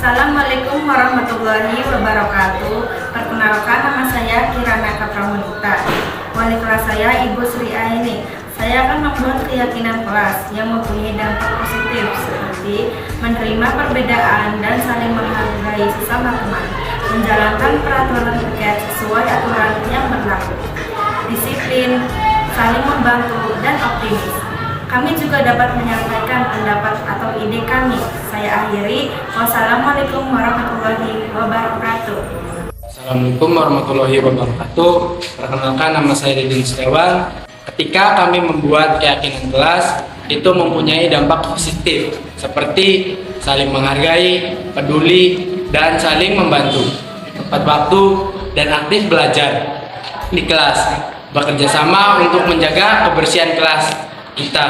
Assalamualaikum warahmatullahi wabarakatuh. Perkenalkan, nama saya Kirana Kapramunita. Wali kelas saya Ibu Sri Aini. Saya akan membuat keyakinan kelas yang mempunyai dampak positif seperti menerima perbedaan dan saling menghargai sesama teman, menjalankan peraturan terkait sesuai aturan yang berlaku, disiplin, saling membantu, dan optimis. Kami juga dapat menyampaikan pendapat atau ide kami. Saya akhiri. Wassalamualaikum warahmatullahi wabarakatuh. Assalamualaikum warahmatullahi wabarakatuh. Perkenalkan, nama saya Didin Setiawan. Ketika kami membuat keyakinan kelas, itu mempunyai dampak positif seperti saling menghargai, peduli, dan saling membantu, tepat waktu, dan aktif belajar di kelas, bekerja sama untuk menjaga kebersihan kelas kita.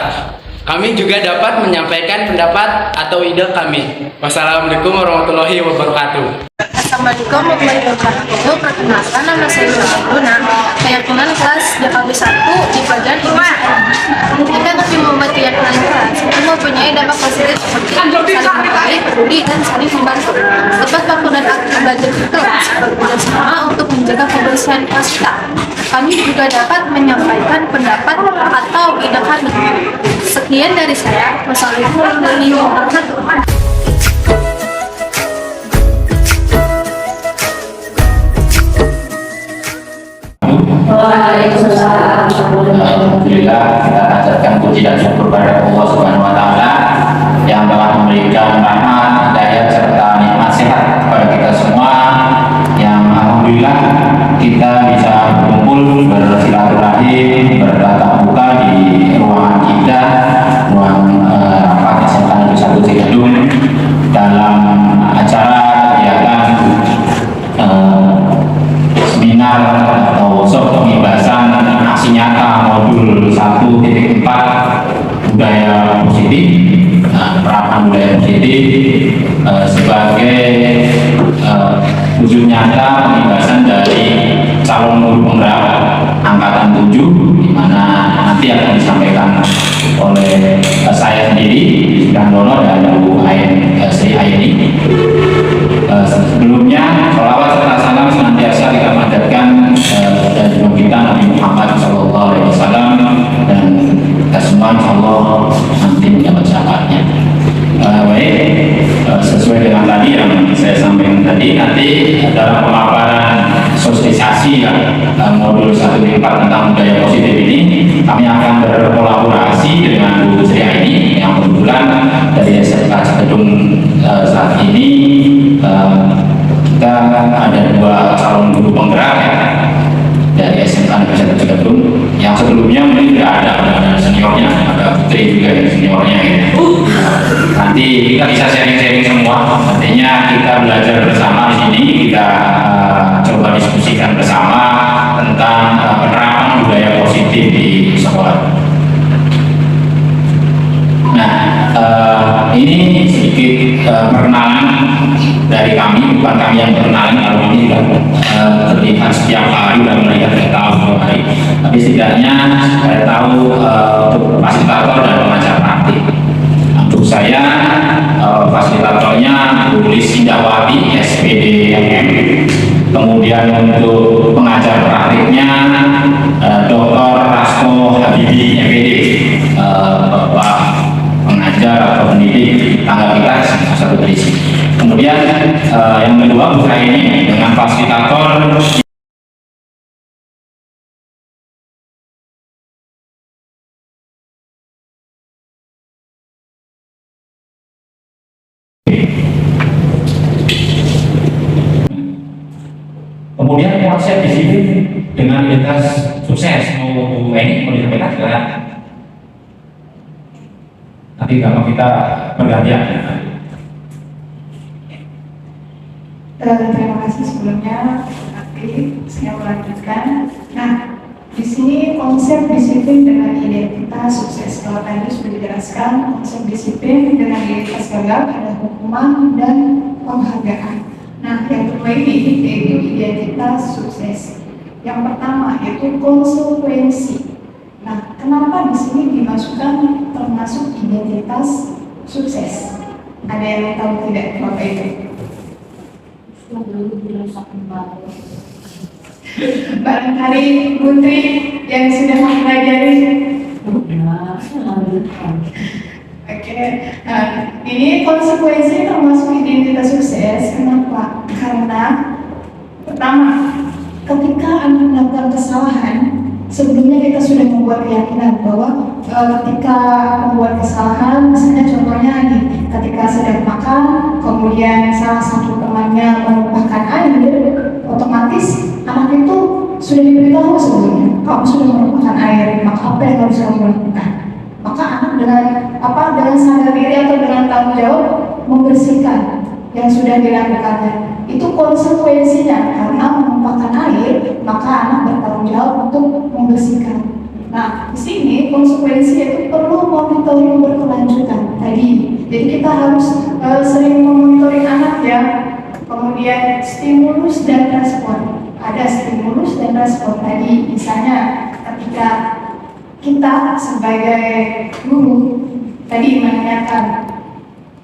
Kami juga dapat menyampaikan pendapat atau ide kami. Wassalamualaikum warahmatullahi wabarakatuh. Assalamualaikum warahmatullahi wabarakatuh. Perkenalkan, nama saya Luna. Keyakinan kelas JKB 1 di pelajaran IPA. Ketika kami membuat keyakinan kelas, itu mempunyai dampak positif seperti saling menghargai, peduli, dan saling membantu. Tepat waktu dan aktif belajar di kelas, bekerja sama untuk menjaga kebersihan kelas kita. Kami juga dapat menyampaikan pendapat atau ide kami. Sekian dari saya. Wassalamualaikum warahmatullahi wabarakatuh. Alhamdulillah, kita panjatkan puji dan syukur pada Allah Subhanahu wa taala yang telah memberikan rahmat, hidayah serta nikmat sehat kepada kita semua, yang alhamdulillah kita bisa berkumpul, bersilaturahim, bertatap muka di ruangan kita, ruang rapat SMK Negeri 1 Cikidung, dalam acara kegiatan seminar atau workshop pembahasan aksi nyata modul 1.4 budaya positif, penerapan budaya positif sebagai wujud nyata pembahasan dari calon guru penggerak angkatan 7, di mana nanti akan disampaikan oleh saya sendiri, Dono, dan Bu Sri Aini. Sebelumnya, sholawat serta salam senantiasa kita panjatkan dari kita Nabi Muhammad SAW, dan kita semua insyaallah nanti mendapat syafaatnya. Baik, sesuai dengan tadi yang saya sampaikan tadi, nanti dalam pemaparan sosialisasi modul 1.4 tentang budaya positif ini, kami akan berkolaborasi dengan Bu Sri Aini yang kebetulan dari SMK Cikidung saat ini. Kita ada 2 calon guru penggerak dari SMK Negeri 1 Cikidung. Yang sebelumnya mungkin tidak ada seniornya, ada Putri juga yang seniornya gitu. Nanti kita bisa sharing-sharing semua. Artinya kita belajar bersama di sini, kita coba diskusikan bersama tentang penerapan budaya positif di sekolah. Nah, ini sedikit perkenalan dari kami, bukan kami yang perkenalan, kalau ini sudah terlihat setiap hari dan mereka tidak tahu setiap hari, tapi setidaknya saya tahu untuk fasilitator dan pengajar praktik. Untuk saya, fasilitatornya Bu Lis Indawati, SPD MM. Kemudian untuk pengajar praktiknya Dr. Rasko Habibi, MPD, Bapak pengajar atau pendidik tangga kita satu berisi. Kemudian yang kedua, Bu ini dengan fasilitator kemudian konsep disiplin dengan identitas sukses. Bu ini mau disampaikan sekarang. Nanti kalau kita bergantian. Terima kasih sebelumnya. Tapi saya melanjutkan. Nah, di sini konsep disiplin dengan identitas sukses. Kalau tadi sudah dijelaskan, konsep disiplin dengan identitas gagal ada hukuman dan penghargaan. Nah, yang kedua ini yaitu identitas sukses. Yang pertama yaitu konsekuensi. Nah, kenapa di sini dimasukkan termasuk identitas sukses? Ada yang tahu tidak Bapak Ibu? Barangkali Putri yang sudah mempelajari. Oke, nah ini konsekuensi termasuk identitas sukses. Kenapa? Karena pertama, ketika anak melakukan kesalahan, sebelumnya kita sudah membuat keyakinan bahwa ketika membuat kesalahan, misalnya contohnya nih, ketika sedang makan, kemudian salah satu temannya menumpahkan air, otomatis anak itu sudah diberitahu sebelumnya, kamu sudah menumpahkan air, maka apa yang harus kamu lakukan? Maka anak dengan sadar diri atau dengan tanggung jawab membersihkan yang sudah dilakukannya. Itu konsekuensinya, karena menumpahkan air, maka anak bertanggung jawab untuk membersihkan. Nah, di sini konsekuensi itu perlu monitoring berkelanjutan tadi. Jadi kita harus sering memonitoring anak ya. Kemudian stimulus dan respon. Ada stimulus dan respon tadi. Misalnya ketika kita sebagai guru tadi menanyakan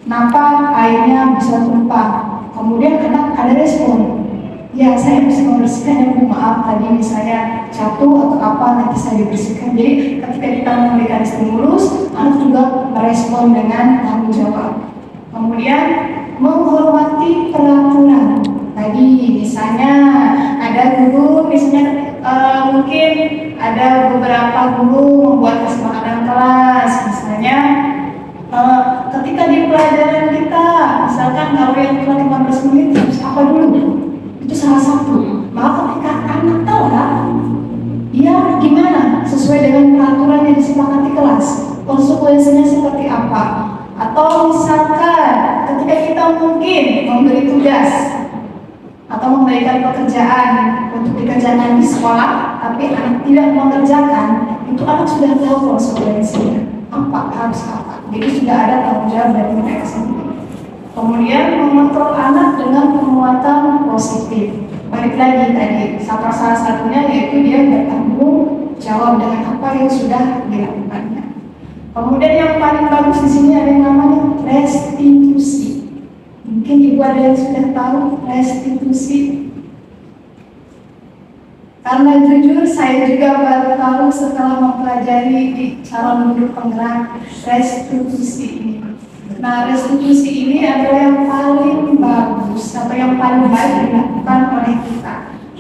kenapa airnya bisa tumpah. Kemudian anak ada respon, ya saya bisa membersihkan, ya Bu, maaf tadi misalnya jatuh atau apa, nanti saya dibersihkan. Jadi ketika kita memberikan stimulus, anak juga merespon dengan tanggung jawab. Kemudian menghormati peraturan. Tadi misalnya ada guru, misalnya mungkin ada beberapa guru membuat kesepakatan kelas, misalnya ketika di pelajaran kita, misalkan kalau yang telah 15 menit harus apa dulu, itu salah satu. Maka ketika anak telat, dia gimana sesuai dengan peraturan yang disepakati kelas, konsekuensinya seperti apa? Atau misalkan ketika kita mungkin memberi tugas atau memberikan pekerjaan untuk dikerjakan di sekolah, tapi anak tidak mengerjakan, itu anak sudah tahu konsekuensinya apa, harus apa. Jadi sudah ada tanggung jawab dari mereka sendiri. Kemudian mengontrol anak dengan penguatan positif. Balik lagi tadi, salah satunya yaitu dia bertanggung jawab dengan apa yang sudah dilakukannya. Kemudian yang paling bagus di sini ada yang namanya restitusi. Mungkin ibu ada yang sudah tahu restitusi. Karena jujur saya juga baru tahu setelah mempelajari di calon guru penggerak restitusi ini. Nah, restitusi ini adalah yang paling bagus atau yang paling baik dilakukan oleh kita.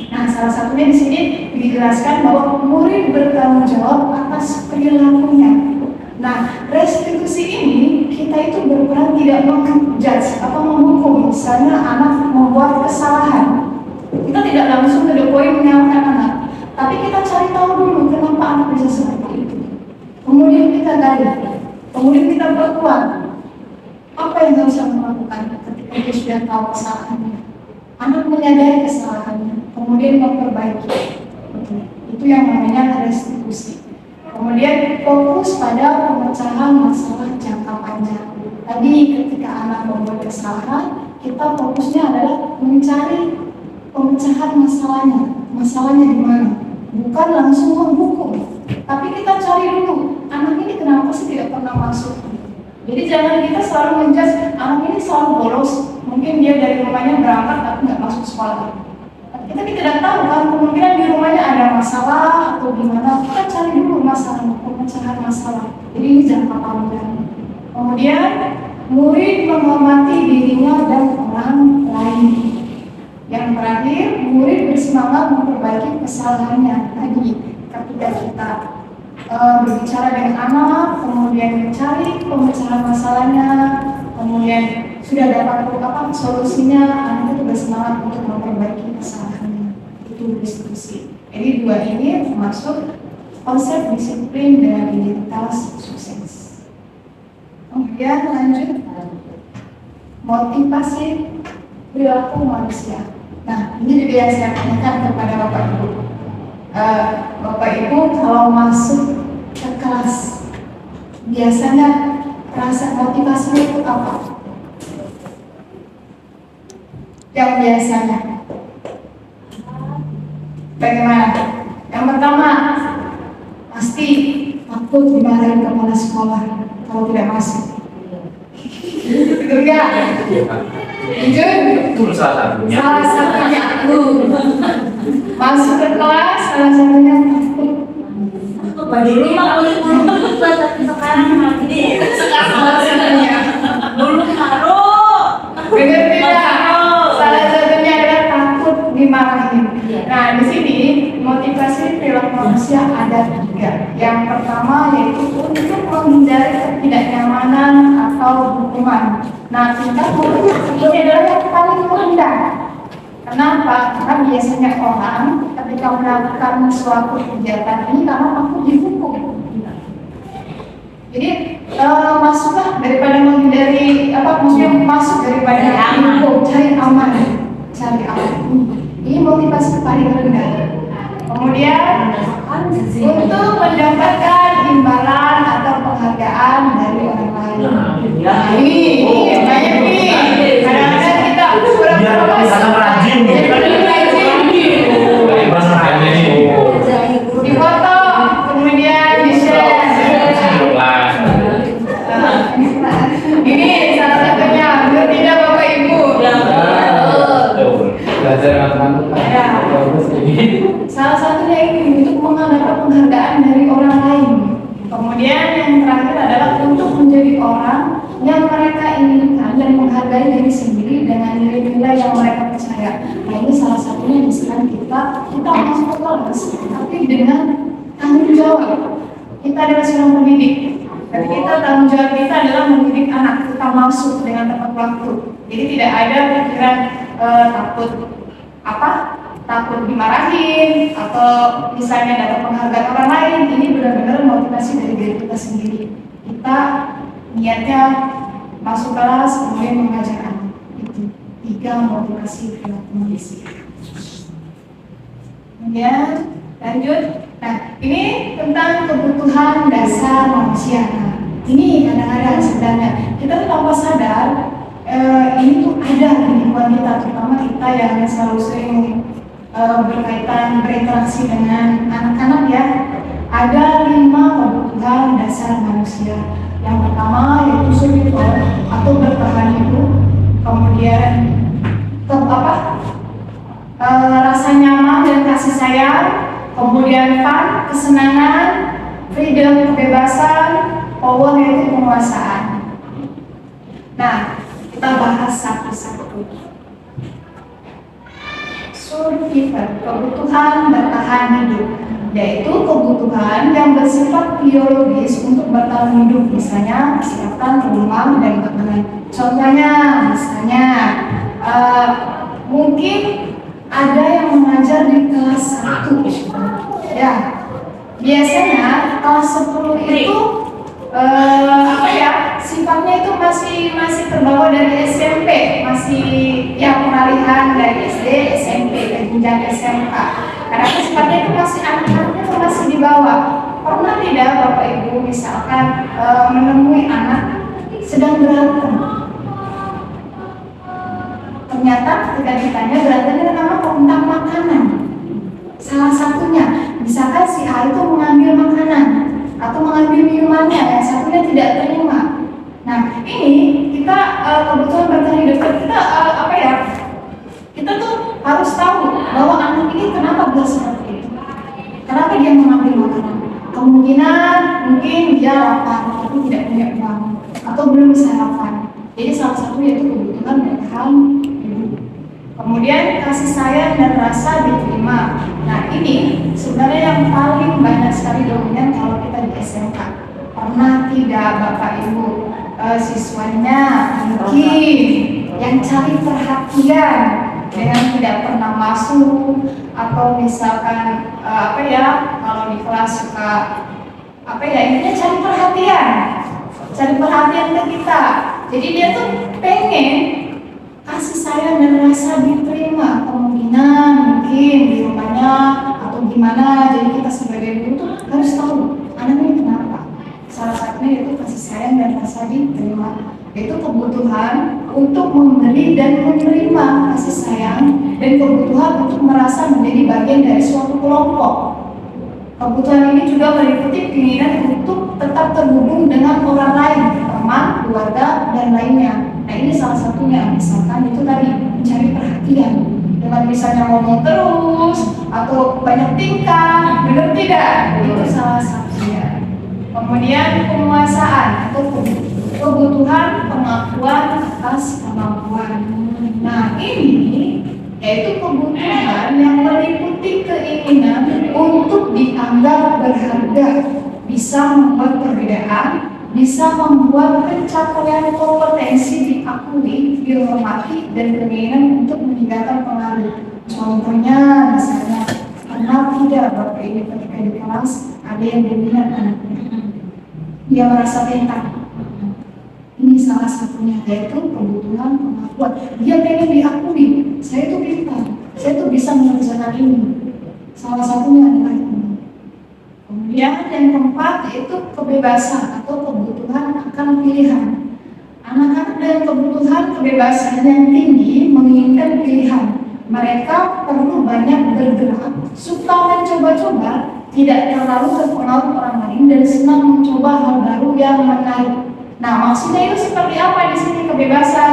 Nah, salah satunya di sini dijelaskan bahwa murid bertanggung jawab atas perilakunya. Nah, restitusi ini kita itu berperan tidak menjudge atau menghukum. Misalnya anak membuat kesalahan, kita tidak langsung to the point menyalahkan anak, tapi kita cari tahu dulu kenapa anak bisa seperti itu. Kemudian kita gali, kemudian kita perkuat apa yang harus kita lakukan ketika dia sudah tahu kesalahannya. Anak menyadari kesalahannya, kemudian memperbaiki. Itu yang namanya restitusi. Kemudian fokus pada pemecahan masalah jangka panjang. Tadi ketika anak membuat kesalahan, kita fokusnya adalah mencari pemecahan masalahnya di mana, bukan langsung menghukum. Tapi kita cari dulu, anak ini kenapa sih tidak pernah masuk. Jadi jangan kita selalu menjudge anak ini selalu bolos, mungkin dia dari rumahnya berangkat tapi nggak masuk sekolah. Kita tidak tahu kan, kemungkinan di rumahnya ada masalah atau gimana. Kita cari dulu masalahnya, pemecahan masalah. Jadi ini jangka panjang. Kemudian murid menghormati dirinya dan orang lain. Yang terakhir, murid bersemangat memperbaiki kesalahannya. Tadi ketika kita berbicara dengan anak, kemudian mencari pemecahan masalahnya, kemudian sudah dapat solusinya, anak itu bersemangat untuk memperbaiki kesalahannya. Itu diskusi. Jadi dua ini termasuk konsep disiplin dengan identitas sukses. Kemudian lanjut motivasi perilaku manusia. Nah, ini juga yang saya tanyakan kepada Bapak Ibu. Bapak Ibu kalau masuk ke kelas, biasanya rasa motivasinya itu apa? Yang biasanya bagaimana? Yang pertama, pasti takut dimarahin kepala sekolah kalau tidak masuk. Betul nggak? Jujur? Betul salah satunya. Salah satunya masuk ke kelas, salah satunya takut. Dulu mah tapi sekarang Salah satunya. dulu taruh. Benar tidak? Salah satunya adalah takut dimarahin. Nah, di sini motivasi perilaku manusia ada 3. Yang pertama yaitu untuk menghindari ketidaknyamanan atau hukuman. Nah, tingkat motivasi ini adalah yang paling rendah. Kenapa? Karena biasanya orang ketika melakukan suatu kegiatan ini karena takut dihukum. Jadi masuklah daripada menghindari maksudnya masuk daripada dihukum, cari aman. Ini motivasi paling rendah. Kemudian untuk mendapatkan imbalan atau penghargaan dari orang lain. Nah, ini banyak nih. Kadang-kadang kita pura-pura rajin. difoto, kemudian di-share. Ini salah satunya, benar tidak Bapak Ibu? Belajar dengan Ya. Salah satunya ini untuk mengadakan penghargaan dari orang lain. Kemudian yang terakhir adalah untuk menjadi orang yang mereka inginkan dan menghargai diri sendiri dengan nilai-nilai yang mereka percaya. Nah, ini salah satunya misalkan kita masuk ke kelas, tapi dengan tanggung jawab. Kita adalah seorang pendidik. Jadi kita tanggung jawab kita adalah mendidik anak. Kita masuk dengan tepat waktu. Jadi tidak ada pikiran takut dimarahin atau misalnya dapat penghargaan orang lain. Ini benar-benar motivasi dari diri kita sendiri. Kita niatnya masuk kelas kemudian mengajar anak. Itu 3 motivasi perilaku manusia. Kemudian lanjut. Nah, ini tentang kebutuhan dasar manusia. Nah, ini kadang-kadang sebenarnya kita tuh tanpa sadar ini tuh ada di lingkungan kita, terutama kita yang selalu sering berinteraksi dengan anak-anak ya. Ada 5 kebutuhan dasar manusia. Yang pertama yaitu survival atau bertahan hidup. Kemudian rasa nyaman dan kasih sayang. Kemudian fun, kesenangan, freedom, kebebasan, power yaitu penguasaan. Nah, kita bahas satu-satu. Survival, kebutuhan bertahan hidup, yaitu kebutuhan yang bersifat biologis untuk bertahan hidup, misalnya kesehatan, rumah, dan makanan. Contohnya, misalnya mungkin ada yang mengajar di kelas 1 ya, biasanya kelas 10 itu sifatnya itu masih terbawa dari SMP, masih yang pengalihan dari SD, SMP, ke jenjang SMK. Karena sifatnya itu masih anak-anaknya itu masih di bawah. Pernah tidak Bapak Ibu misalkan menemui anak sedang berantem? Ternyata ketika ditanya berantemnya tentang apa? Tentang makanan. Salah satunya, misalkan si A itu mengambil makanan atau mengambil minumannya, yang satunya tidak terima. Nah, ini kita kebutuhan bertahan hidup kita kita tuh harus tahu bahwa anak ini kenapa dia seperti itu, kenapa dia mengambil makanan. Kemungkinan mungkin dia lapar tapi tidak punya uang atau belum sarapan. Jadi salah satu yaitu kebutuhan bertahan hidup. Kemudian kasih sayang dan rasa diterima. Nah, ini sebenarnya yang paling banyak sekali dominan kalau kita di SMK. Pernah tidak Bapak Ibu siswanya mungkin yang cari perhatian dengan tidak pernah masuk, atau misalkan kalau di kelas suka intinya cari perhatian ke kita. Jadi dia tuh pengen kasih sayang dan rasa diterima. Kemungkinan mungkin di rumahnya atau gimana. Jadi kita sebagai guru tuh harus tahu anak ini kenapa. Salah satunya yaitu kasih sayang dan rasa diterima. Itu kebutuhan untuk memberi dan menerima kasih sayang, dan kebutuhan untuk merasa menjadi bagian dari suatu kelompok. Kebutuhan ini juga meliputi keinginan untuk tetap terhubung dengan orang lain, teman, keluarga, dan lainnya. perhatian dengan misalnya ngomong terus atau banyak tingkah, benar tidak? Itu salah satunya. Kemudian penguasaan atau kebutuhan pengakuan atas kemampuan. Nah ini yaitu kebutuhan yang meliputi keinginan untuk dianggap berharga, bisa membuat perbedaan, bisa membuat pencapaian kompetensi diakui, dihormati, dan keinginan untuk meninggalkan pengaruh. Contohnya misalnya, pernah tidak Bapak ini ketika di kelas ada yang dominan anaknya, dia merasa pintar. Ini salah satunya, yaitu kebutuhan pengakuan. Dia pengen diakui, saya itu pintar, saya itu bisa mengerjakan ini. Salah satunya adalah ini. Kemudian yang keempat yaitu kebebasan atau kebutuhan akan pilihan. Anak-anak dengan kebutuhan kebebasan yang tinggi menginginkan pilihan. Mereka perlu banyak bergerak, suka mencoba-coba, tidak terlalu terpengaruh orang lain, dan senang mencoba hal baru yang menarik. Nah, maksudnya itu seperti apa di sini kebebasan?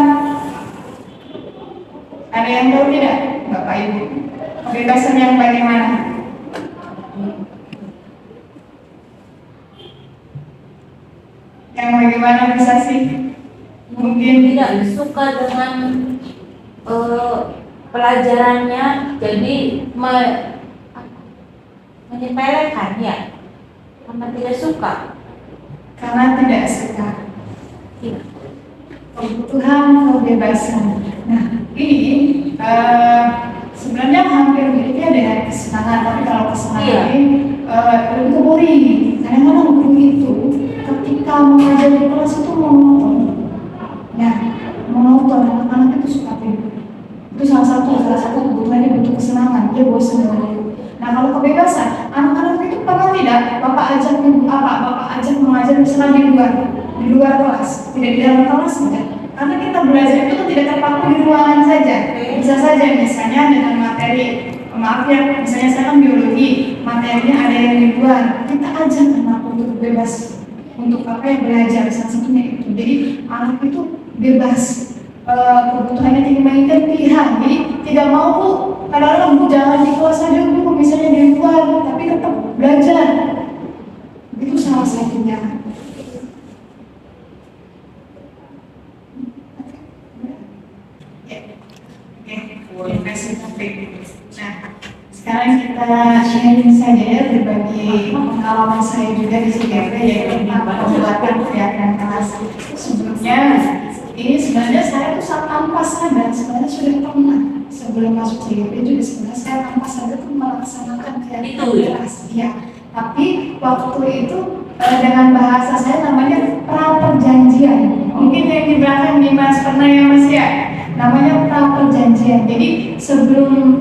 Ada yang tahu tidak, Bapak Ibu? Kebebasan yang bagaimana? Yang bagaimana bisa sih? Mungkin tidak suka dengan pelajarannya, jadi menyepelekan ya, karena tidak suka. karena tidak suka. Iya. Kebutuhan kebebasan. Nah, ini sebenarnya hampir miripnya dengan kesenangan, tapi kalau kesenangan ini lebih ke boring. Kadang-kadang guru itu ketika mengajar di kelas itu monoton. Ya, monoton, anak-anak itu suka tidur. Itu salah satu kebutuhannya, butuh kesenangan, dia bosan dengan itu. Nah, kalau kebebasan, anak-anak itu pernah tidak Bapak ajak mengajar misalnya di luar kelas, tidak di dalam kelas saja. Karena kita belajar itu kan tidak terpaku di ruangan saja. Bisa saja misalnya dengan materi, maaf ya, misalnya saya kan biologi, materinya ada yang di luar, kita ajak anak untuk bebas untuk apa yang belajar, salah satunya itu. Jadi anak itu bebas, kebutuhannya tinggi menginginkan pilihan. Jadi tidak mau Bu, kadang-kadang Bu jangan di kelas saja Bu, misalnya di luar, tapi tetap belajar. Itu salah satunya. Nah, sekarang kita sharing saja ya, berbagi pengalaman saya juga di CGP, yaitu tentang pembuatan kegiatan kelas. Sebelumnya, ini sebenarnya saya tuh tanpa sadar sebenarnya sudah pernah sebelum masuk CGP juga sebenarnya saya tanpa sadar tuh melaksanakan kegiatan kelas. Ya, tapi waktu itu dengan bahasa saya namanya pra-perjanjian. Mungkin yang di belakang Dimas pernah ya Mas ya? Namanya pra-perjanjian. Jadi sebelum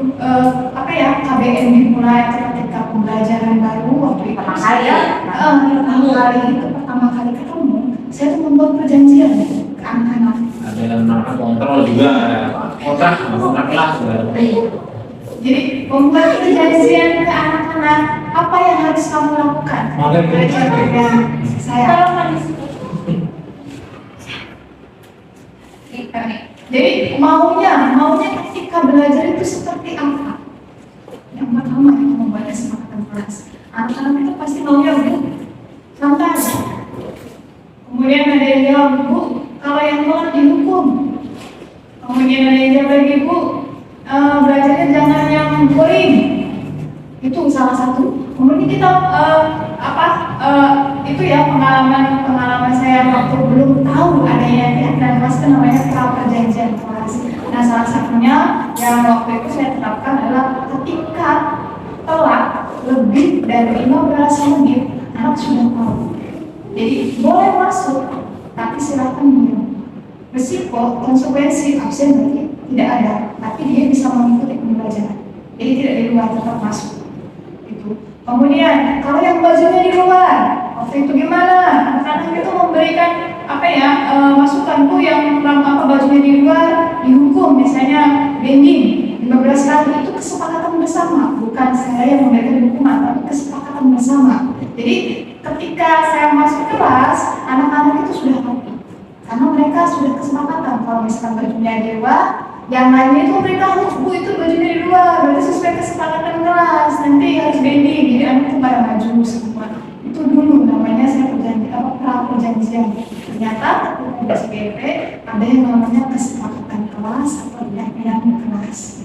KBM dimulai atau ketika pembelajaran baru waktu itu pertama kali ketemu, saya tuh membuat perjanjian ke anak-anak. Ada market kontrol juga, ada kontrak kelas. Jadi membuat perjanjian ke anak-anak, apa yang harus kamu lakukan? Belajar dengan saya. Jadi maunya ketika belajar itu seperti apa? Yang pertama itu membuat kesepakatan kelas. Anak-anak itu pasti maunya Bu, santai. Kemudian ada yang jawab Bu, kalau yang tolak dihukum. Kemudian ada yang jawab lagi Bu, belajarnya jangan yang boring. Itu salah satu. Kemudian kita itu ya pengalaman saya waktu belum tahu adanya kegiatan kelas itu namanya pra-perjanjian kelas. Nah, salah satunya yang waktu itu saya terapkan adalah ketika telat lebih dari 15 menit, anak sudah tahu. Jadi boleh masuk, tapi silakan minum. Risiko konsekuensi absen berarti tidak ada, tapi dia bisa mengikuti pembelajaran. Jadi tidak di luar, tetap masuk. Kemudian kalau yang bajunya di luar, waktu itu gimana? Anak-anak itu memberikan masukanku yang bajunya di luar dihukum, misalnya bending 15 kali. Itu kesepakatan bersama, bukan saya yang memberikan hukuman, tapi kesepakatan bersama. Jadi ketika saya masuk kelas, anak-anak itu sudah ngerti, karena mereka sudah kesepakatan kalau misalkan bajunya di luar Yang lainnya itu memberitahu, Bu itu bajunya di luar, berarti sesuai kesepakatan kelas, nanti harus bending, jadi anak itu pada maju semua. Itu dulu namanya saya perjanjian. Ternyata di SPP ada yang namanya kesepakatan kelas atau keyakinan kelas.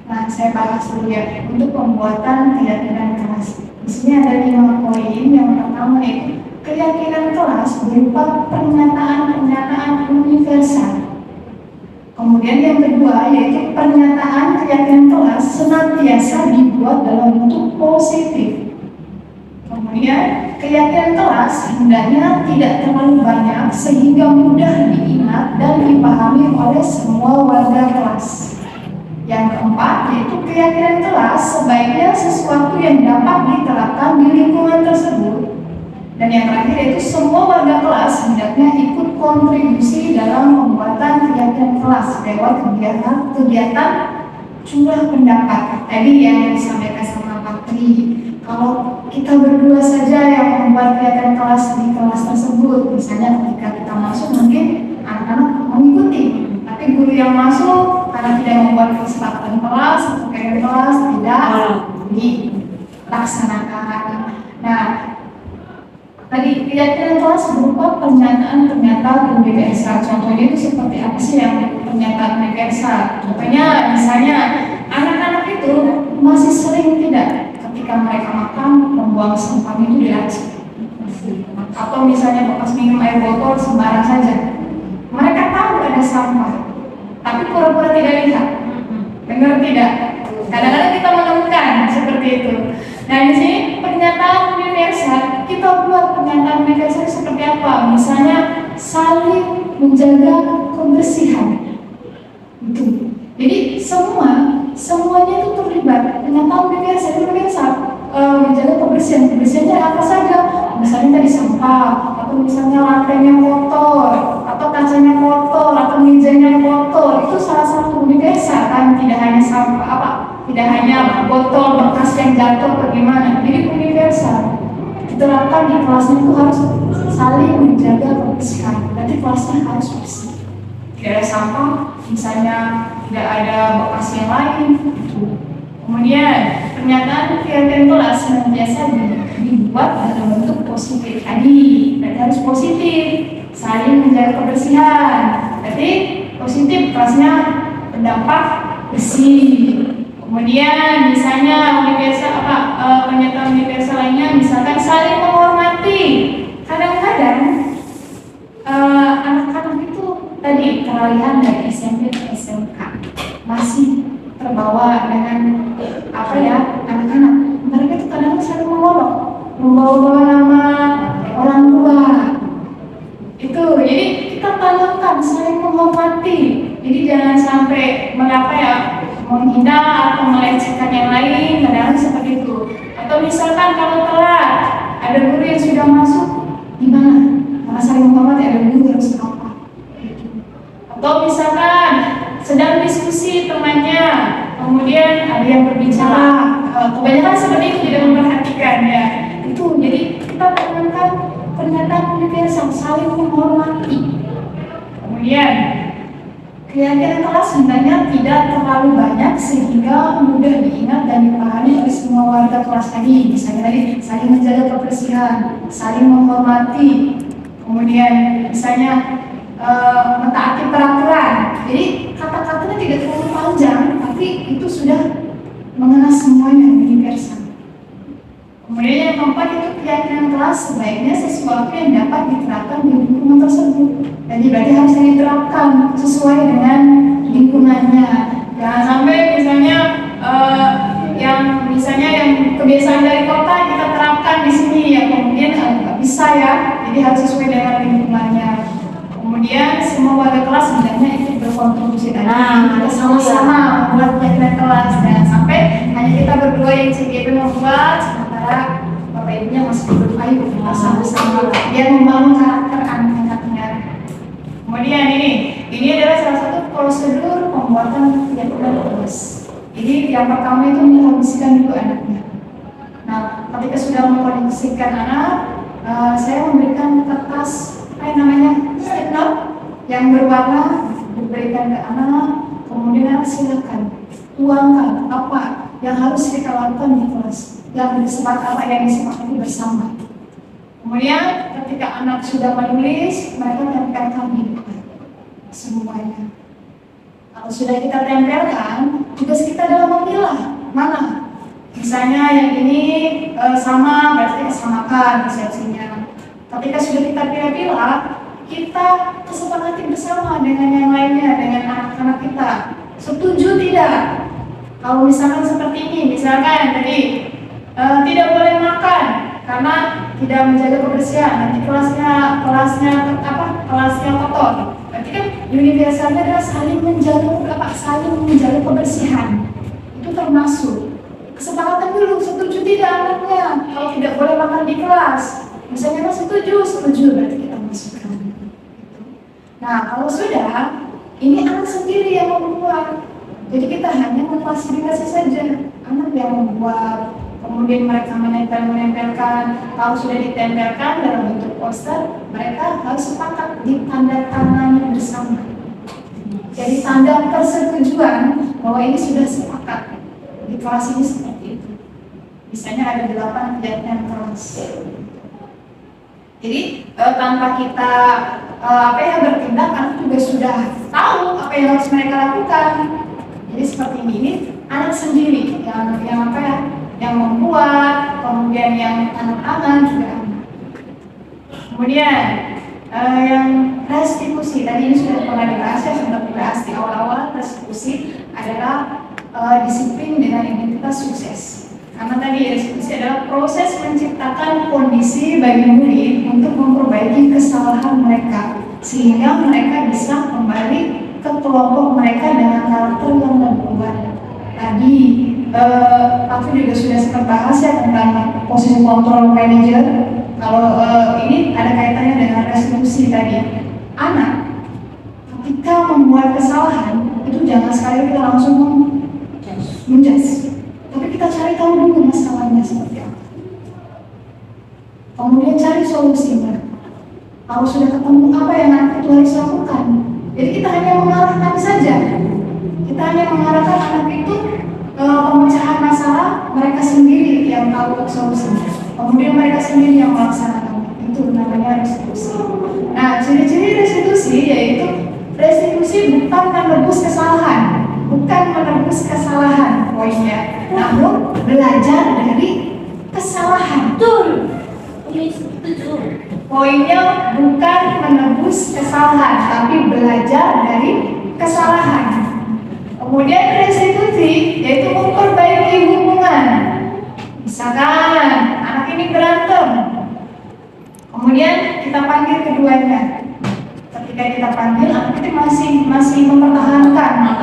Nah, saya bahas dulu ya untuk pembuatan keyakinan kelas. Di sini ada 5 poin. Yang pertama itu keyakinan kelas berupa pernyataan-pernyataan universal. Kemudian yang kedua yaitu pernyataan keyakinan kelas senantiasa dibuat dalam bentuk positif. Kemudian keyakinan kelas hendaknya tidak terlalu banyak sehingga mudah diingat dan dipahami oleh semua warga kelas. Yang keempat yaitu keyakinan kelas sebaiknya sesuatu yang dapat diterapkan di lingkungan tersebut. Dan yang terakhir yaitu semua warga kelas hendaknya ikut kontribusi dalam pembuatan keyakinan kelas lewat kegiatan curah pendapat. Tadi yang disampaikan sama Pak Tri, kalau kita berdua saja yang membuat kegiatan kelas di kelas tersebut, misalnya ketika kita masuk mungkin anak-anak mengikuti, tapi guru yang masuk karena tidak membuat kesepakatan kelas atau kegiatan kelas tidak dilaksanakan. Nah, tadi keyakinan kelas berupa pernyataan-pernyataan universal. Contohnya itu seperti apa sih yang pernyataan universal? Contohnya misalnya anak-anak itu masih sering tidak ketika mereka makan membuang sampah itu di laci, atau misalnya bekas minum air botol sembarang saja. Mereka tahu ada sampah, tapi pura-pura tidak lihat. Dengar tidak? Kadang-kadang kita menemukan seperti itu. Nah, di sini pernyataan universal, kita buat pernyataan universal seperti apa? Misalnya saling menjaga kebersihan. Itu. Jadi semuanya itu terlibat. Pernyataan universal menjaga kebersihan. Kebersihannya apa saja? Misalnya tadi sampah, atau misalnya lantainya kotor, atau kacanya kotor, atau mejanya kotor. Itu salah satu universal kan, tidak hanya sampah tidak hanya botol bekas yang jatuh bagaimana. Jadi universal diterapkan di kelasnya itu harus saling menjaga kebersihan. Berarti kelasnya harus bersih, tidak ada sampah, misalnya tidak ada bekas yang lain. Kemudian pernyataan keyakinan kelas senantiasa dibuat dalam bentuk positif. Tadi berarti harus positif, saling menjaga kebersihan. Berarti positif, kelasnya berdampak bersih. Kemudian misalnya pernyataan universal lainnya misalkan saling menghormati. Kadang-kadang anak-anak itu tadi peralihan dari SMP ke SMK masih terbawa dengan anak-anak. Mereka itu kadang-kadang saling mengolok, membawa nama orang tua. Itu jadi kita tanamkan saling menghormati. Jadi jangan sampai menghina atau melecehkan yang lain, kadang-kadang seperti itu. Atau misalkan kalau telat, ada guru yang sudah masuk, gimana? Karena saling menghormati, ada guru harus apa? Atau misalkan sedang diskusi temannya, kemudian ada yang berbicara, kebanyakan seperti itu tidak memperhatikan ya. Itu jadi kita tanamkan pernyataan universal saling menghormati. Kemudian keyakinan kelas hendaknya tidak terlalu banyak sehingga mudah diingat dan dipahami oleh semua warga kelas tadi. Misalnya tadi saling menjaga kebersihan, saling menghormati, kemudian misalnya mentaati peraturan. Jadi kata-katanya tidak terlalu panjang, tapi itu sudah mengenai semuanya universal. Kemudian yang keempat itu keyakinan kelas sebaiknya sesuatu yang dapat diterapkan di lingkungan tersebut. Jadi berarti harus diterapkan sesuai dengan lingkungannya. Jangan sampai misalnya yang kebiasaan dari kota kita terapkan di sini ya, kemudian nggak bisa ya. Jadi harus sesuai dengan lingkungannya. Kemudian semua warga kelas hendaknya ikut berkontribusi tadi. Kita sama-sama membuat keyakinan kelas. Jangan sampai hanya kita berdua yang CGP membuat, sementara Bapak Ibunya masih belum. Ayo kita sama-sama biar membangun karakter anak-anaknya. Kemudian ini adalah salah satu prosedur pembuatan keyakinan kelas. Jadi yang pertama itu mengkondisikan dulu anaknya. Nah, ketika sudah mengkondisikan anak, saya memberikan kertas stick note yang berwarna diberikan ke anak. Kemudian harus kita lakukan di kelas yang disepakati bersama. Kemudian ketika anak sudah menulis, mereka tempelkan di depan semuanya. Kalau sudah kita tempelkan, tugas kita adalah memilah mana. Misalnya yang ini sama, berarti kesamakan persepsinya. Ketika sudah kita pilih-pilih, kita kesepakati bersama dengan yang lainnya, dengan anak-anak kita. Setuju tidak? Kalau misalkan seperti ini, misalkan tadi tidak boleh makan karena tidak menjaga kebersihan, nanti kelasnya kotor. Berarti kan universalnya adalah saling menjaga kebersihan. Itu termasuk kesepakatan dulu, setuju tidak anaknya kalau tidak boleh makan di kelas. Misalnya setuju, berarti kita masukkan. Nah, kalau sudah, ini anak sendiri yang membuat. Jadi kita hanya memfasilitasi saja, anak yang membuat. Kemudian mereka menempelkan. Kalau sudah ditempelkan dalam bentuk poster, mereka harus sepakat ditandatangani bersama. Jadi tanda persetujuan bahwa ini sudah sepakat. Di kelas ini seperti itu. Misalnya ada 8 kegiatan kelas. Jadi tanpa kita bertindak, anak juga sudah tahu apa yang harus mereka lakukan. Jadi seperti ini anak sendiri yang membuat, kemudian yang anak-anak juga. Kemudian yang restitusi, tadi ini sudah pernah dibahas, sudah dibahas di awal-awal. Restitusi adalah disiplin dengan identitas sukses. Karena tadi restitusi adalah proses menciptakan kondisi bagi murid untuk memperbaiki kesalahan mereka sehingga mereka bisa kembali ke kelompok mereka dengan karakter yang lebih kuat. Tadi aku juga sudah sempat bahas ya tentang posisi kontrol manager. Kalau ini ada kaitannya dengan restitusi tadi. Anak ketika membuat kesalahan itu jangan sekali kita langsung menjudge. Tapi kita cari tahu dulu masalahnya seperti apa. Kemudian cari solusinya. Kalau sudah ketemu apa yang anak itu harus lakukan, jadi kita hanya mengarahkan saja. Kita hanya mengarahkan anak itu pemecahan masalah, mereka sendiri yang tahu solusinya. Kemudian mereka sendiri yang melaksanakan. Itu namanya restitusi. Nah, ciri-ciri restitusi yaitu restitusi bukan menebus kesalahan. Bukan menebus kesalahan poinnya, namun belajar dari kesalahan. Betul. Poinnya bukan menebus kesalahan, tapi belajar dari kesalahan. Kemudian restitusi yaitu memperbaiki hubungan. Misalkan anak ini berantem, kemudian kita panggil keduanya. Ketika kita panggil, anak itu masih mempertahankan.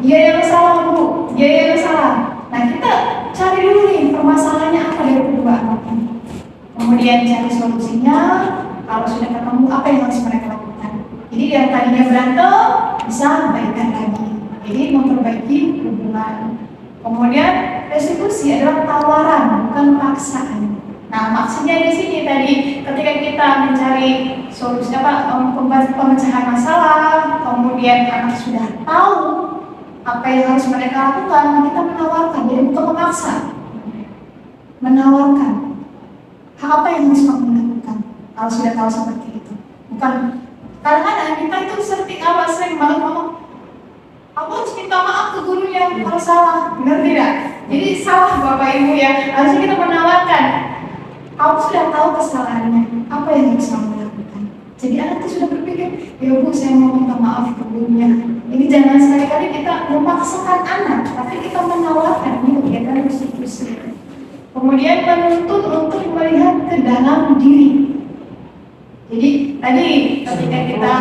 Dia yang salah bu, dia yang salah. Nah kita cari dulu nih permasalahannya apa dari kedua anak ini. Kemudian cari solusinya. Kalau sudah ketemu apa yang harus mereka lakukan. Jadi yang tadinya berantem bisa baikkan lagi. Jadi memperbaiki hubungan. Kemudian restitusi adalah tawaran, bukan paksaan. Nah maksudnya di sini tadi ketika kita mencari solusi pemecahan masalah, kemudian anak sudah tahu apa yang harus mereka lakukan, kita menawarkan, jadi bukan memaksa. Menawarkan apa yang harus kamu lakukan kalau sudah tahu seperti itu. Bukan kadang-kadang kita itu sering banget ngomong, aku harus minta maaf ke gurunya kalau salah, benar tidak? Jadi salah Bapak Ibu ya, harusnya kita menawarkan. Kamu sudah tahu kesalahannya, apa yang harus kamu lakukan. Jadi anak itu sudah berpikir, ya Bu saya mau minta maaf ke gurunya. Ini jangan sekali-kali kita memaksakan anak, tapi kita menawarkan ini kegiatan restitusi. Kemudian menuntut untuk melihat ke dalam diri. Jadi tadi ketika kita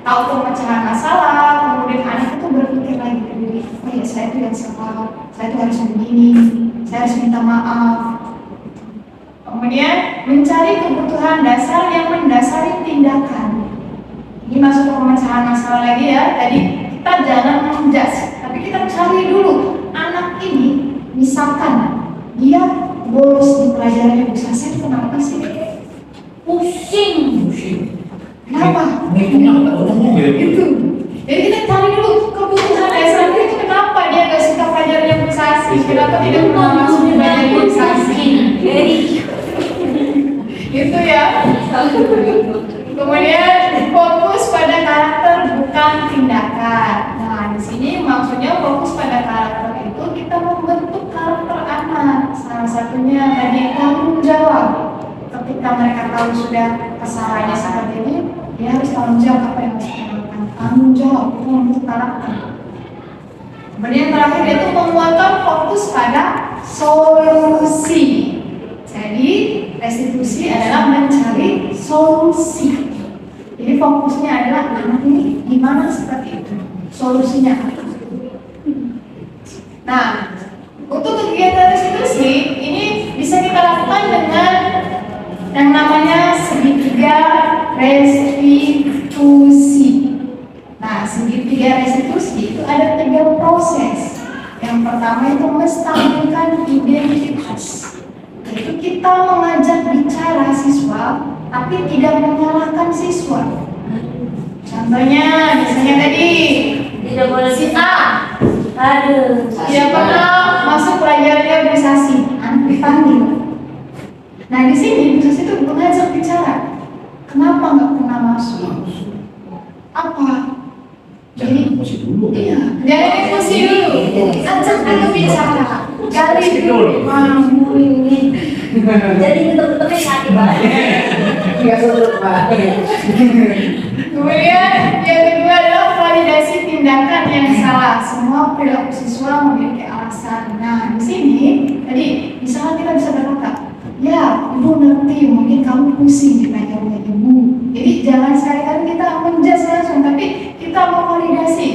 tahu pemecahan masalah, kemudian anak itu berpikir lagi ke diri, oh ya saya itu yang salah, saya itu harus begini, saya harus minta maaf. Kemudian mencari kebutuhan dasar yang mendasari tindakan. Ini masuk ke pemecahan masalah lagi ya. Tadi kita jangan menjudge, tapi kita cari dulu anak ini. Misalkan dia bolos di pelajarannya Bu Sasin, kenapa sih? Pusing. Kenapa? Itu. Jadi kita cari dulu kebutuhan dasar itu kenapa dia gak suka pelajarannya Bu Sasin. kenapa tidak pernah masuk di organisasi? Itu ya. Kemudian fokus pada karakter bukan tindakan. Nah, di sini maksudnya fokus pada karakter itu kita membentuk karakter anak. Salah satunya tadi tanggung jawab. Ketika mereka tahu sudah kesalahannya seperti ini, dia harus tanggung jawab apa yang harus dilakukan. Tanggung jawab itu membentuk karakter. Kemudian yang terakhir itu menguatkan fokus pada solusi. Jadi restitusi adalah mencari solusi. Jadi fokusnya adalah anak ini gimana seperti itu, solusinya apa. Nah, untuk kegiatan restitusi ini bisa kita lakukan dengan yang namanya segitiga restitusi. Nah, segitiga restitusi itu ada 3 proses. Yang pertama itu menstabilkan identitas. Itu kita mengajak bicara siswa, tapi tidak menyalahkan siswa. Contohnya, misalnya tadi Tidak boleh si A Aduh. tidak pernah masuk pelajaran organisasi, dipanggil. Nah, di sini proses itu mengajak bicara. Kenapa nggak pernah masuk? Apa? Jadi, iya, jangan emosi dulu. Ajak dulu bicara. Gali dulu. Kamu ini. Jadi betul-betul hati banget. Kemudian yang kedua adalah validasi tindakan yang salah. Semua perilaku siswa memiliki alasan. Nah, di sini tadi misalnya kita bisa berkata, ya, ibu ngerti, mungkin kamu pusing ditanya oleh ibu. Jadi jangan sekali-kali kita menjudge langsung, tapi kita memvalidasi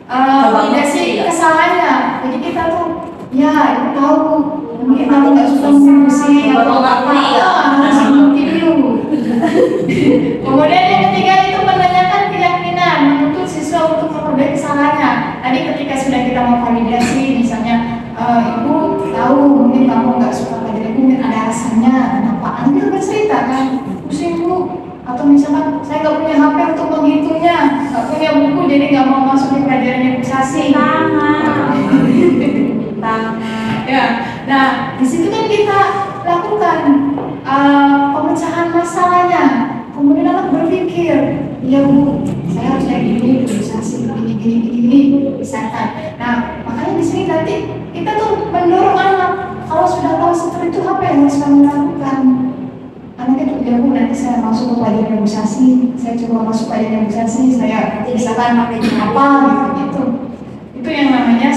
validasi kesalahannya. Jadi kita tuh, ya, ibu tahu, mungkin kamu nggak suka pusing atau apa, harus ngerti dulu. Kemudian yang ketiga itu menanyakan keyakinan, menuntut siswa untuk memperbaiki kesalahannya. Tadi ketika sudah kita memvalidasi, misalnya ibu tahu mungkin kamu nggak suka pelajaran ibu, mungkin ada alasannya kenapa. Anda bercerita kan, pusing bu, atau misalkan saya nggak punya HP untuk menghitungnya, nggak punya buku jadi nggak mau masuk di pelajaran negosiasi. Ya, nah di situ kan kita lakukan pemecahan masalahnya. Kemudian anak berpikir, ya bu, saya harus kayak gini, negosiasi gini, misalkan. Nah, makanya di sini nanti kita tuh mendorong anak. Kalau sudah tahu seperti itu, apa yang harus kamu lakukan? Anak itu, ya bu, nanti saya masuk ke pelajaran negosiasi, saya coba masuk pelajaran negosiasi, saya misalkan apa gitu. Itu yang namanya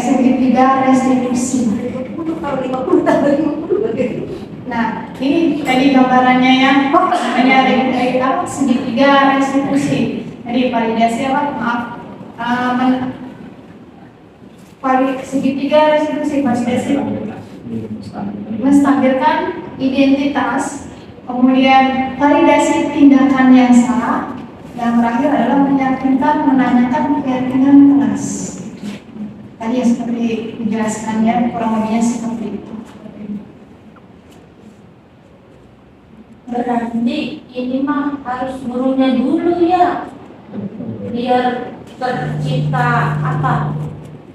segitiga restitusi. Nah, ini tadi gambarannya ya, namanya segitiga restitusi. Jadi validasi segitiga restitusi validasi menstabilkan identitas, kemudian validasi tindakan yang salah, yang terakhir adalah meyakinkan menanyakan keyakinan kelas. Tadi yang seperti dijelaskan ya, kurang lebihnya seperti itu. Berarti ini mah harus gurunya dulu ya, biar tercipta apa?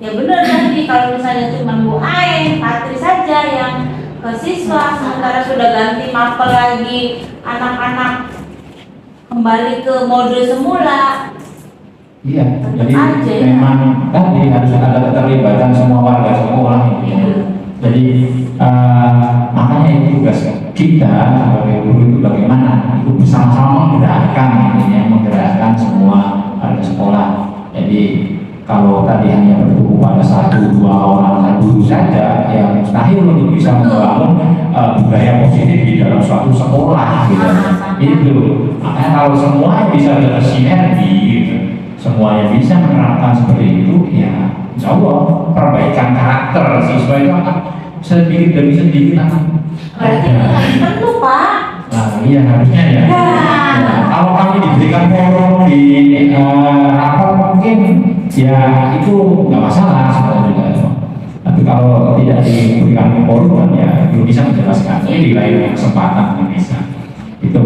Ya benar tadi kalau misalnya cuma Bu Ain, Patri saja yang ke siswa, sementara sudah ganti mapel lagi, anak-anak kembali ke mode semula. Iya, jadi memang tadi harus ada keterlibatan semua warga sekolah ya. Jadi makanya itu tugas kita sebagai guru itu bagaimana itu bersama-sama menggerakkan semua warga sekolah. Jadi kalau tadi hanya bertumbuh pada 1-2 orang guru saja, ya mustahil untuk bisa membangun budaya positif di dalam suatu sekolah gitu. Itu makanya kalau semua bisa bersinergi gitu, semuanya bisa menerapkan seperti itu, ya insya Allah perbaikan karakter siswa itu akan sedikit demi sedikit akan Berarti perlu Pak. Nah iya harusnya ya. Nah, kalau kami diberikan forum di rapat mungkin ya itu nggak masalah sebenarnya. Tapi kalau tidak diberikan forum ya belum bisa menjelaskan. Ini di lain kesempatan bisa. Itu.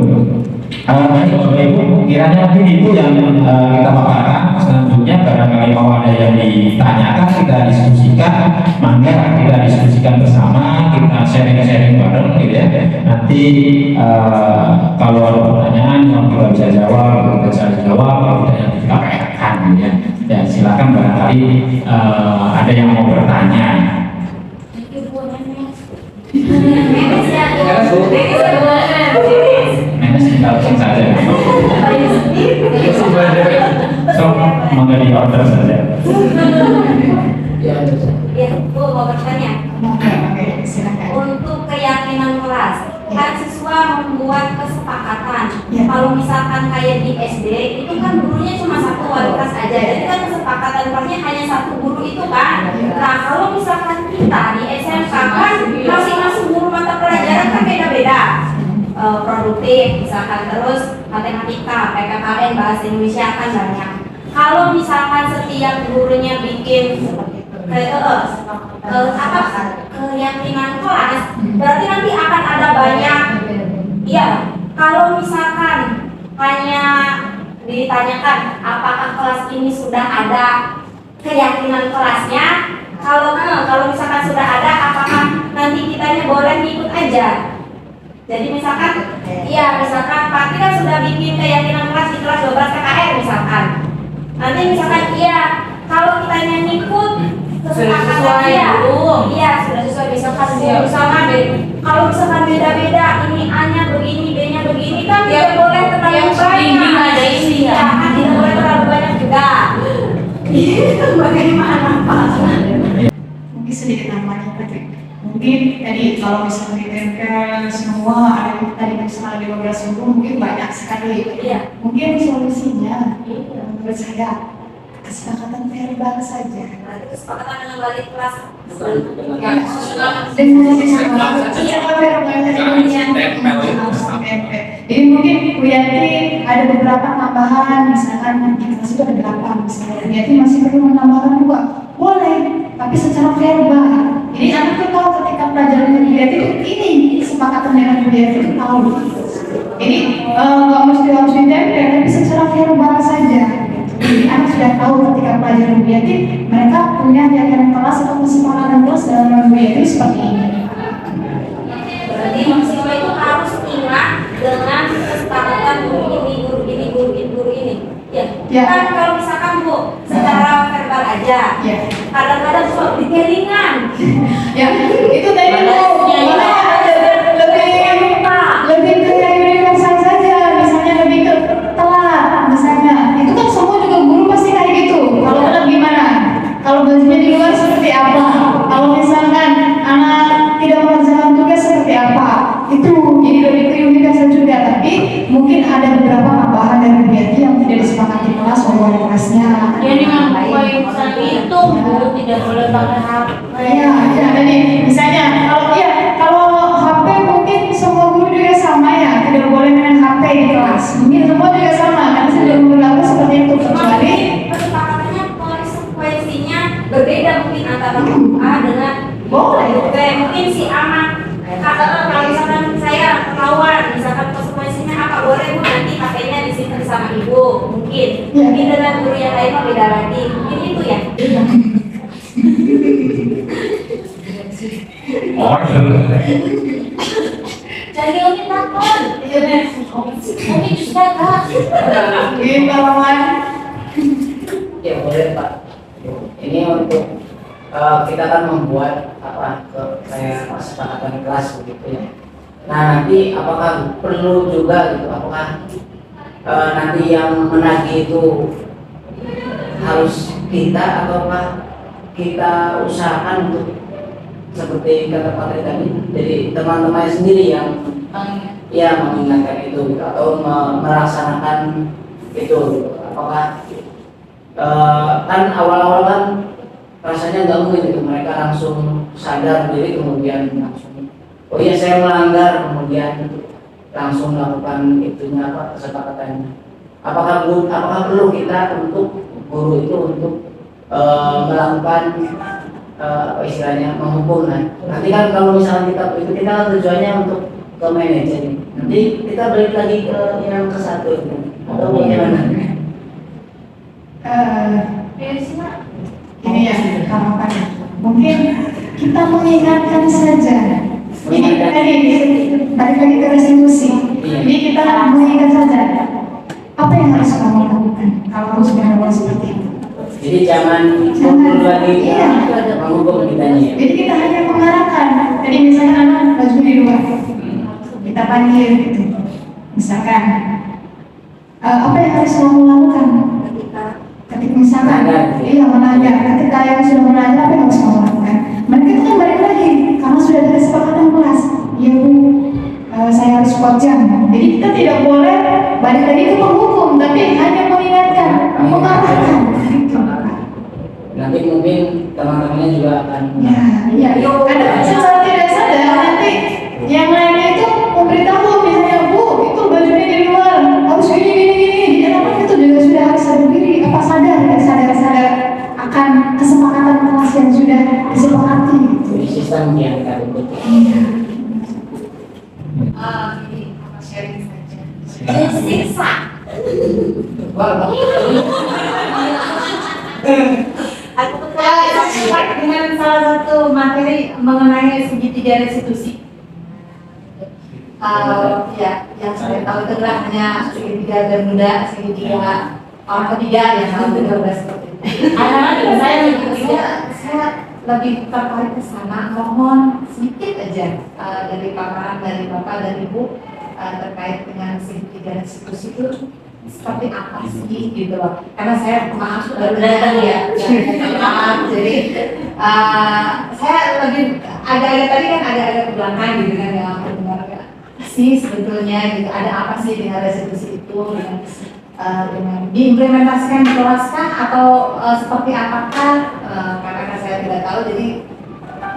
Baik, Bapak Ibu, kiranya mungkin itu yang kita paparkan. Selanjutnya barangkali mau ada yang ditanyakan, kita diskusikan, mangga kita diskusikan bersama, kita sharing-sharing bareng gitu ya. Nanti kalau ada pertanyaan yang kita bisa jawab, kita jawab, kalau tidak yang kita katakan gitu ya. Ya silakan barangkali ada yang mau bertanya. Menes kita langsung saja. So, mangga di order saja. Ya, Bu mau bertanya. Oke, silakan. Untuk keyakinan kelas, kan siswa membuat kesepakatan. Ya. Kalau misalkan kayak di SD, itu kan gurunya cuma satu wali kelas aja. Jadi kan kesepakatan kelasnya hanya satu guru itu kan. Nah, kalau misalkan kita di SMK kan masing-masing guru mata pelajaran kan beda-beda. Produktif, misalkan terus matematika, PKKN, bahasa Indonesia kan banyak. Kalau misalkan setiap gurunya bikin keyakinan kelas, berarti nanti akan ada banyak. Iya, kalau misalkan hanya ditanyakan apakah kelas ini sudah ada keyakinan kelasnya, kalau misalkan sudah ada, apakah nanti kitanya boleh ngikut aja? Jadi misalkan, iya misalkan Pak kan sudah bikin keyakinan kelas di kelas 12 KKR misalkan. Nanti misalkan iya, kalau kitanya ngikut kesepakatan iya sudah sesuai misalkan kalau misalkan beda-beda ini A-nya begini, B-nya begini kan tidak boleh terlalu banyak. Ya kan tidak boleh terlalu banyak juga. Itu bagaimana Pak? Mungkin sedikit namanya tadi. Mungkin tadi kalau misalnya ditempel semua ada tadi maksimal 15 ribu mungkin banyak sekali. Iya. Mungkin solusinya menurut saya kesepakatan verbal saja. Berarti kesepakatan dengan wali kelas. Jadi mungkin Bu Yanti ada beberapa tambahan, misalkan di kelas itu ada 8, misalnya Bu Yanti masih perlu menambahkan 2, boleh, tapi secara verbal. Jadi anak itu tahu ketika pelajaran Bu Yanti itu ini kesepakatan dengan Bu Yanti itu tahu. Jadi nggak mesti harus ditempel, tapi secara verbal saja. Jadi anak sudah tahu ketika pelajaran Bu Yanti mereka punya keyakinan kelas atau kesepakatan kelas dalam Bu Yanti seperti ini. Berarti mahasiswa itu harus ingat dengan kesepakatan guru ini. Ya. Kan kalau misalkan Bu secara verbal aja, kadang-kadang suka dikeringan. Ya, itu tadi lebih ke universal saja, misalnya lebih ke telat, misalnya itu kan semua juga guru pasti kayak gitu. Kalau telat gimana? Kalau bajunya di luar seperti apa? Kalau misalkan anak tidak mengerjakan tugas seperti apa? Itu jadi lebih ke universal juga. Tapi mungkin ada beberapa tambahan dari Bu Yanti yang tidak disepakati kelas oleh wali kelasnya. Jadi memang itu guru tidak boleh pakai HP. Iya, tadi misalnya kalau HP mungkin semua guru juga sama ya, tidak boleh main HP di kelas. Mungkin semua juga sama, karena sudah berlaku seperti itu kecuali Kesepakatannya konsekuensinya berbeda mungkin antara guru A dengan boleh. B. Mungkin si anak kalau misalkan saya ketahuan, misalkan konsekuensinya apa, boleh Bu nanti HP-nya disimpan sama ibu. Mungkin dengan guru yang lain beda lagi. Mungkin itu ya. Jadi Umi takut. Umi juga kak. Kita lawan. Ya boleh Pak. Ini untuk kita kan membuat kayak kesepakatan kelas begitu ya. Nah nanti apakah perlu juga gitu? Apakah nanti yang menagih itu harus kita ataukah kita usahakan untuk seperti kata Pak Tri tadi, jadi teman-teman sendiri yang mengingatkan itu gitu, atau melaksanakan itu gitu. Apakah kan awal-awal kan rasanya nggak mungkin gitu, mereka langsung sadar diri kemudian langsung oh iya saya melanggar, kemudian langsung melakukan itunya kesepakatannya. Apakah perlu kita untuk guru itu untuk melakukan istilahnya menghukum nanti kan kalau misalnya kita kan tujuannya untuk ke manajer, nanti kita balik lagi ke yang ke satu itu atau bagaimana? Ini ya harapannya. Mungkin kita mengingatkan saja. Ini tadi balik lagi ke resolusi. Jadi kita mengingat saja apa yang harus kamu lakukan kalau kamu sudah awal seperti itu. Jadi jangan lagi menghukum kitanya. Jadi kita hanya mengarahkan. Jadi misalnya anak baju di luar, kita panggil gitu. Misalkan apa yang harus kamu lakukan? Ketika misalkan, melanggar. Ketika yang sudah melanggar, apa yang harus kamu lakukan? Mereka itu kan balik lagi karena sudah ada kesepakatan kelas. Ya Bu, saya harus kuat jam. Jadi kita tidak boleh balik lagi ke penghukum, tapi hanya mengingatkan, mengarahkan. Nanti mungkin teman-temannya juga akan ada secara tidak sadar nanti yang lainnya itu memberitahu misalnya Bu itu bajunya di luar harus gini di anak itu juga sudah harus sadar diri sadar akan kesepakatan kelas yang sudah disepakati gitu. Jadi sistem yang akan Ini sharing saja. Siksa. Aku tertarik dengan salah satu materi mengenai segitiga restitusi. Yang saya tahu itu adalah hanya segitiga Bermuda, segitiga orang ketiga yang tahu juga seperti itu. Anak-anak saya lebih tertarik ke sana. Mohon sedikit aja dari paparan dari Bapak dan Ibu terkait dengan segitiga restitusi itu seperti apa sih gitu loh, karena saya maaf baru datang ya, maaf jadi saya lebih agak-agak tadi kan agak-agak ke belakang gitu kan ya, mendengar sih sebetulnya gitu ada apa sih dengan restitusi itu dengan diimplementasikan di kelas kah atau seperti apakah, karena saya tidak tahu jadi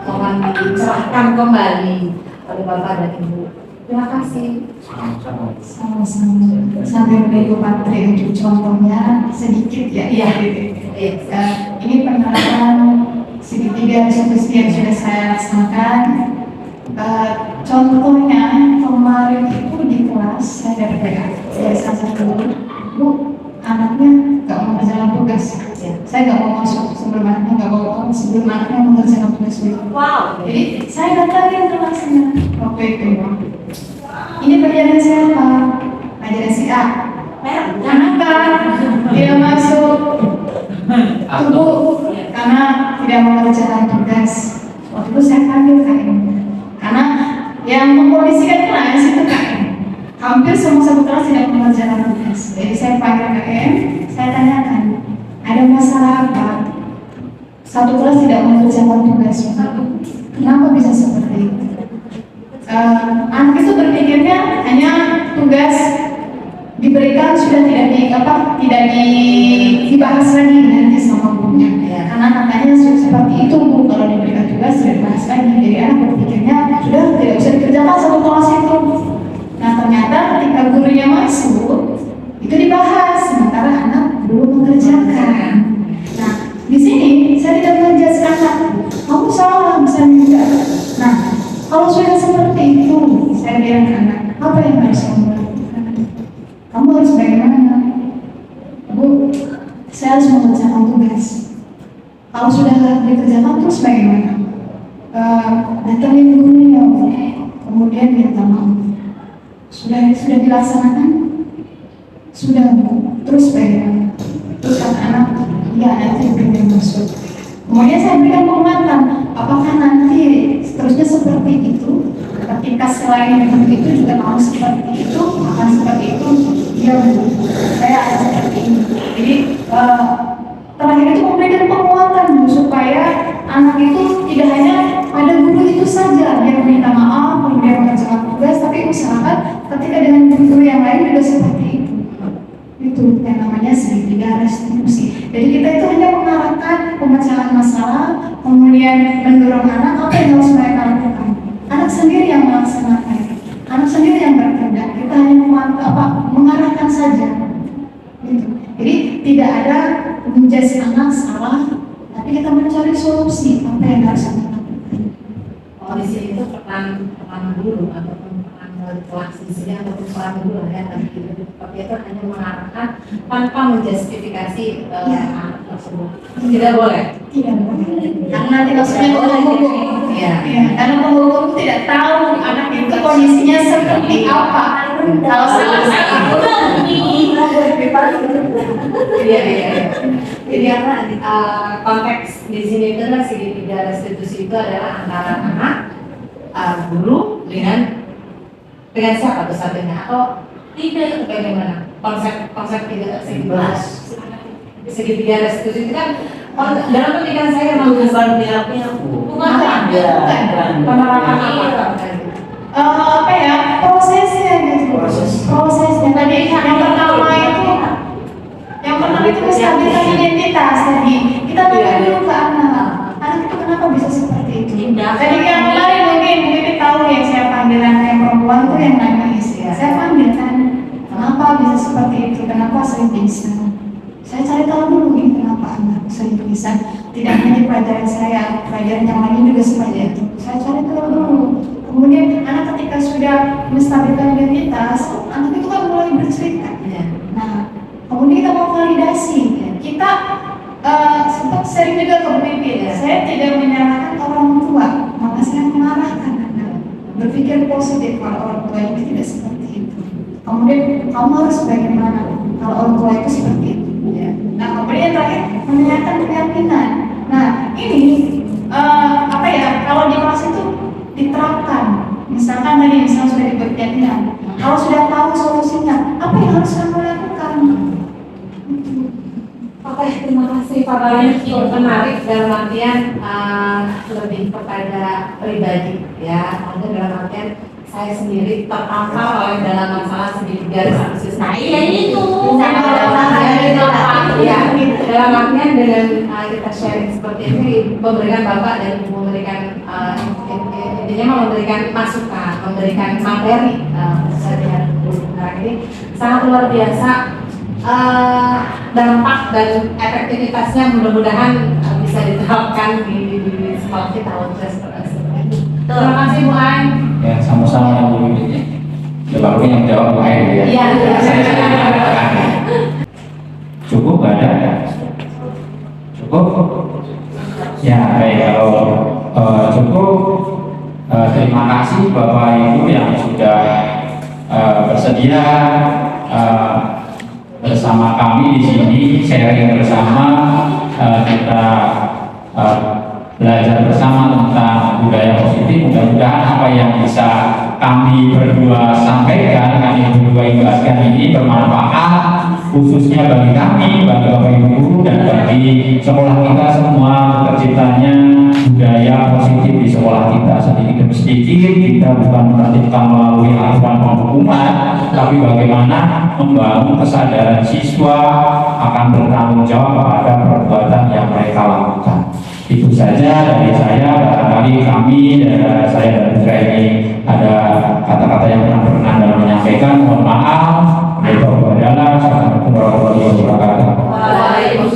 mohon dicerahkan kembali oleh Bapak dan Ibu. Terima kasih. Sama-sama. Sampai menunggu Patri untuk contohnya sedikit ya. Iya. Ini penerapan segitiga restitusi yang sudah saya laksanakan. Contohnya kemarin itu di kelas saya dapat WA dari salah satu guru, Bu, anaknya nggak mau mengerjakan tugas. Saya nggak mau masuk sebelum anaknya nggak mau sebelum anaknya mengerjakan tugas itu. Wow. Jadi saya datangin kelasnya waktu itu. Ini pelajaran siapa? Pelajaran si A. Kenapa dia masuk tubuh karena tidak mengerjakan tugas. Waktu itu saya panggil KM karena yang mengkondisikan kelas itu KM. Hampir semua satu kelas tidak mengerjakan tugas. Jadi saya panggil KM, saya tanyakan ada masalah apa? Satu kelas tidak mengerjakan tugas. Kenapa bisa seperti itu? Anak itu berpikirnya hanya tugas diberikan sudah tidak dibahas lagi nanti sama gurunya. Karena katanya seperti itu Bu, kalau diberikan tugas sudah dibahas lagi. Jadi anak berpikirnya sudah tidak usah dikerjakan satu kelas itu. Nah ternyata ketika gurunya masuk itu dibahas, sementara anak belum mengerjakan. Nah di sini saya tidak menjelaskan anak, kamu salah misalnya juga. Nah kalau sudah seperti itu, saya bilang ke anak, apa yang harus kamu lakukan? Kamu harus bagaimana? Bu, saya harus mengerjakan tugas. Kalau sudah dikerjakan terus bagaimana? Datangin gurunya, kemudian minta maaf. Sudah dilaksanakan? Sudah Bu, terus bagaimana? Terus kata anak, ya nanti gurunya masuk. Kemudian saya berikan penguatan, apakah nanti seterusnya seperti itu? Ketika selain dengan itu juga mau seperti itu, akan seperti itu? Ya Bu, saya akan seperti ini. Jadi terakhir itu memberikan penguatan Bu, supaya anak itu tidak hanya pada guru itu saja yang minta maaf, kemudian mengerjakan tugas, tapi usahakan ketika dengan guru yang lain juga seperti itu. Itu yang namanya segitiga restitusi. Jadi kita itu hanya mengarahkan pemecahan masalah, kemudian mendorong anak apa yang harus mereka lakukan. Anak sendiri yang melaksanakan, anak sendiri yang bertindak. Kita hanya mengarahkan saja. Gitu. Jadi tidak ada menjudge anak salah, tapi kita mencari solusi apa yang harus kita lakukan. Di sini itu peran guru ataupun peran kelas di sini ataupun peran guru ya, tapi itu hanya mengarahkan tanpa menjustifikasi tersebut? Tidak boleh. Tidak boleh. Karena nanti maksudnya penghukum. Ya. Ya, karena penghukum tidak tahu anak itu kondisinya seperti apa. Kalau Iya. Jadi karena konteks di sini itu adalah segitiga restitusi itu adalah antara anak, guru dengan siapa tuh satunya atau tidak, bagaimana konsep segitiga restitusi itu kan dalam pemikiran saya memang bukan pihak-pihak, bukan penerapan apa ya, prosesnya gitu. Prosesnya tadi yang pertama itu menstabilkan identitas tadi. Kita tanya dulu ke anak itu kenapa bisa seperti itu. Tadi yang lain mungkin tahu ya, saya panggilan yang perempuan itu yang nangis ya. Saya panggil kan, kenapa bisa seperti itu, kenapa sering pingsan. Saya cari tahu dulu nih kenapa anak sering pingsan. Tidak hanya di pelajaran saya, pelajaran yang lain juga seperti itu. Saya cari tahu dulu. Kemudian anak ketika sudah menstabilkan identitas, anak itu kan mulai bercerita. Nah, kemudian kita mau validasi. Kita sempat sering juga ke pemimpin. Saya tidak menyalahkan orang tua, maka saya mengarahkan anak berpikir positif kalau orang tua itu tidak seperti itu. Kemudian kamu harus bagaimana kalau orang tua itu seperti itu. Nah, kemudian terakhir menanyakan keyakinan. Nah, ini kalau di kelas itu diterapkan. Misalkan tadi sudah diberi keyakinan, kalau sudah tahu solusinya, apa yang harus kamu lakukan? Oke, terima kasih Pak Bayu, cukup menarik dalam artian lebih kepada pribadi ya. Maksudnya dalam artian saya sendiri terpapar oleh dalam masalah segitiga restitusi. Nah iya itu. Dalam artian dengan kita sharing seperti ini, memberikan Bapak dan Ibu memberikan intinya memberikan masukan, memberikan materi saya dengan sekarang ini sangat luar biasa. Dampak dan efektivitasnya mudah-mudahan bisa diterapkan di sekolah kita untuk seperti itu. Terima kasih Bu Ain. Ya, sama-sama Bu Wiwit. Ya, baru yang jawab Bu Ain ya. Iya. Cukup nggak ada? Cukup? Ya, baik, kalau cukup, terima kasih Bapak Ibu yang sudah bersedia bersama kami di sini, sharing bersama, kita belajar bersama tentang budaya positif. Mudah-mudahan apa yang bisa kami berdua sampaikan, kami berdua jelaskan ini bermanfaat, khususnya bagi kami, bagi Bapak Ibu, dan bagi sekolah kita semua. Terciptanya budaya positif di sekolah kita sedikit demi sedikit. Kita bukan menertibkan melalui aturan penghukuman, tapi bagaimana membangun kesadaran siswa akan bertanggung jawab pada perbuatan yang mereka lakukan. Itu saja dari saya. Barangkali kami dan saya dan ini ada kata-kata yang pernah dalam menyampaikan. Mohon maaf. Assalamualaikum warahmatullahi wabarakatuh. Waalaikumsalam.